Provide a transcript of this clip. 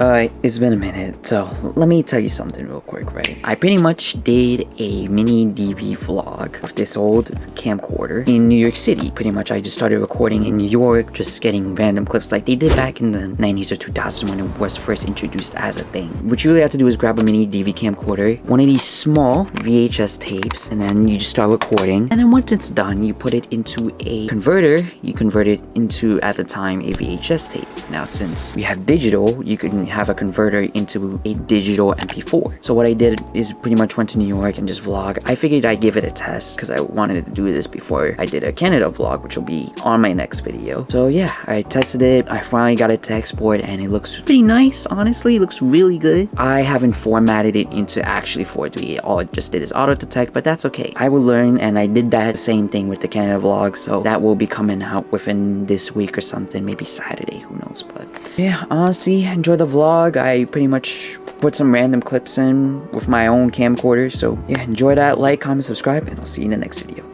It's been a minute, so let me tell you something real quick, right? I pretty much did a MiniDV vlog of this old camcorder in New York City. Pretty much I just started recording in New York, just getting random clips like they did back in the 90s or 2000s when it was first introduced as a thing. What you really have to do is grab a MiniDV camcorder, one of these small VHS tapes, and then you just start recording. And then once it's done, you put it into a converter. You convert it into, at the time, a VHS tape. Now, since we have digital, you can have a converter into a digital MP4. So what I did is pretty much went to New York and just vlog. I figured I'd give it a test because I wanted to do this before I did a Canada vlog, which will be on my next video. So yeah, I tested it. I finally got it to export and it looks pretty nice, honestly. It looks really good. I haven't formatted it into actually 4:3. All it just did is auto detect, but that's okay. I will learn, and I did that same thing with the Canada vlog, so that will be coming out within this week or something, maybe Saturday, who knows. But yeah, honestly, enjoy the vlog. I pretty much put some random clips in with my own camcorder, so yeah, enjoy that. Like, comment, subscribe, and I'll see you in the next video.